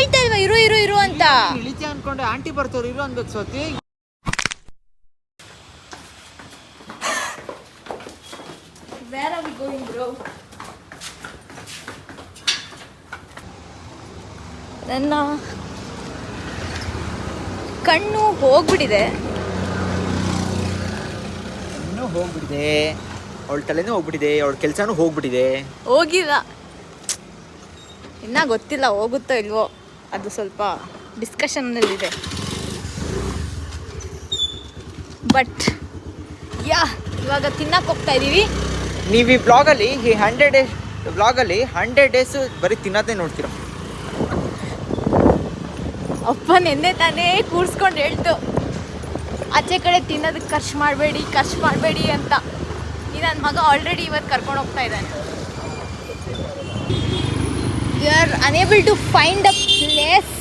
ಹೇಳ್ತಾ ಇಲ್ವಾ ಇರು ಇರು ಇರು ಅಂತ. ಇಳಿತಿ ಅನ್ಕೊಂಡೆ, ಆಂಟಿ ಬರ್ತಾವ್ರು ಇರು ಅನ್ಬೇಕು ಸೋತಿ. Where are we going, bro? ನನ್ನ ಕಣ್ಣು ಹೋಗ್ಬಿಟ್ಟಿದೆ. ಇನ್ನೂ ಹೋಗ್ಬಿಟ್ಟಿದೆ, ಅವಳ ತಲೆನೂ ಹೋಗ್ಬಿಟ್ಟಿದೆ, ಅವಳ ಕೆಲಸನೂ ಹೋಗ್ಬಿಟ್ಟಿದೆ. ಹೋಗಿಲ್ಲ, ಇನ್ನೂ ಗೊತ್ತಿಲ್ಲ ಹೋಗುತ್ತೋ ಇಲ್ವೋ, ಅದು ಸ್ವಲ್ಪ ಡಿಸ್ಕಷನ್ನಲ್ಲಿದೆ. ಬಟ್ ಯಾ ಇವಾಗ ತಿನ್ನಕ್ಕೆ ಹೋಗ್ತಾ ಇದ್ದೀವಿ. ನೀವು ಈ ಬ್ಲಾಗಲ್ಲಿ ಈ 100 ಡೇಸ್ ಬ್ಲಾಗಲ್ಲಿ 100 ಡೇಸ್ ಬರೀ ತಿನ್ನೋದೇ ನೋಡ್ತೀರ. ಅಪ್ಪ ನೆನ್ನೆ ತಾನೇ ಕೂರಿಸ್ಕೊಂಡು ಹೇಳ್ತು ಆಚೆ ಕಡೆ ತಿನ್ನೋದಕ್ಕೆ ಖರ್ಚು ಮಾಡಬೇಡಿ ಅಂತ. ಈ ನನ್ನ ಮಗ ಆಲ್ರೆಡಿ ಇವತ್ತು ಕರ್ಕೊಂಡು ಹೋಗ್ತಾ ಇದ್ದಾನೆ. You are unable to find a place.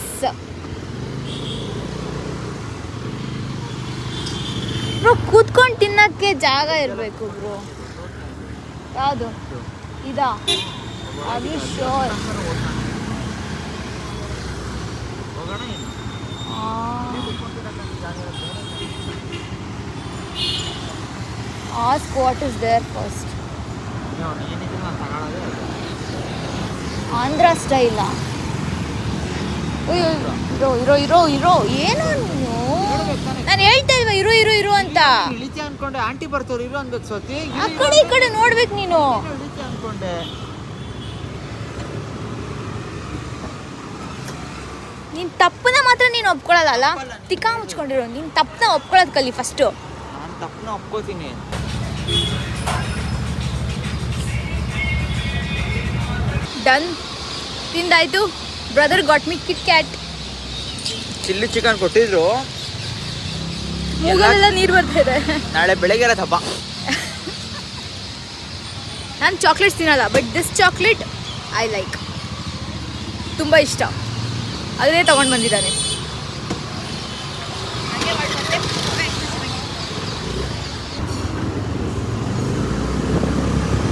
Bro ಕೂತ್ಕೊಂಡು ತಿನ್ನೋಕ್ಕೆ ಜಾಗ ಇರಬೇಕು ಬ್ರೋ. ಯಾವುದು ಇದಾ? Are you sure? Ask what is there first. Andhra ಸ್ಟೈಲ? ಇರೋ ಏನೋ ನೀನು. ನಾನು ಹೇಳ್ತಾ ಇಲ್ವಾ ಇರು ಇರು ಇರು ಅಂತ. ಇಳಿತಿ ಅನ್ಕೊಂಡೆ, ಆಂಟಿ ಬರ್ತಾವ್ರು ಇರು ಅನ್ಬೇಕು ಸೋತಿ. ಆ ಕಡೆ ಈ ಕಡೆ ನೋಡ್ಬೇಕು ನೀನು. ಇಳಿತಿ ಅನ್ಕೊಂಡೆ. ನೀನು ತಪ್ಪನ್ನ ಮಾತ್ರ ನೀನು ಒಪ್ಕೊಳ್ಳಲ್ಲ. ತಿಕ್ಕಾ ಮುಚ್ಕೊಂಡಿರೋ ನೀನು ತಪ್ಪನ್ನ ಒಪ್ಕೊಳ್ಳೋದು ಕಲಿ ಫಸ್ಟು. ನಾನು ತಪ್ಪನ್ನ ಒಪ್ಕೋತೀನಿ. ಡನ್, ತಿಂದಾಯ್ತು. ಬ್ರದರ್ ಗಾಟ್ ಮಿ ಕಿಟ್ ಕ್ಯಾಟ್. ಚಿಲ್ಲಿ ಚಿಕನ್ ಕೊಟ್ಟಿದ್ರು, ಮೂಗಲೆಲ್ಲ ನೀರು ಬರ್ತಾ ಇದೆ. ನಾಳೆ ಬೆಳಗ್ಗೆ ಇರೋದು ಹಬ್ಬ. ನಾನು ಚಾಕ್ಲೇಟ್ಸ್ ತಿನ್ನಲ್ಲ, but this chocolate I like, ತುಂಬ ಇಷ್ಟ. ಅದನ್ನೇ ತೊಗೊಂಡು ಬಂದಿದ್ದಾನೆ.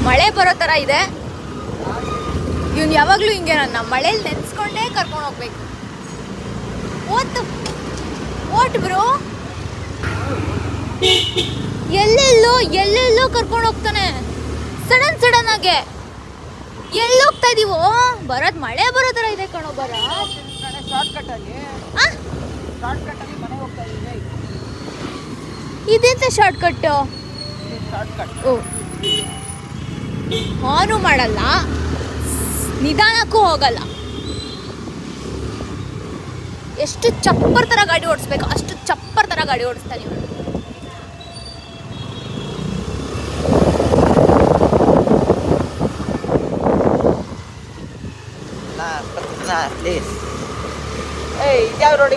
ಮಳೆ ಬರೋ ಥರ ಇದೆ. ಇವನು ಯಾವಾಗಲೂ ಹಿಂಗೆ ನನ್ನ ಮಳೇಲಿ ನೆನೆಸ್ಕೊಂಡೇ ಕರ್ಕೊಂಡು ಹೋಗ್ಬೇಕು. ಓಟ್ ಬ್ರೋ, ಎಲ್ಲೆಲ್ಲೋ ಕರ್ಕೊಂಡು ಹೋಗ್ತಾನೆ ಸಡನ್ ಆಗಿ. ಎಲ್ಲಿ ಹೋಗ್ತಾ ಇದೀವೋ? ಮಳೆ ಬರೋ ಥರ ಇದೆ ಕಣೋ. ಇದೆಂತ ಶಾರ್ಟ್ ಕಟ್? ಓ, ಆನು ಮಾಡಲ್ಲ, ನಿಧಾನಕ್ಕೂ ಹೋಗಲ್ಲ. ಎಷ್ಟು ಚಪ್ಪರ್ ಥರ ಗಾಡಿ ಓಡಿಸ್ಬೇಕು ಅಷ್ಟು ಚಪ್ಪರ್ ಥರ ಗಾಡಿ ಓಡಿಸ್ತಾನೆ ಇವನು. ಯಾವ ರೋಡಿ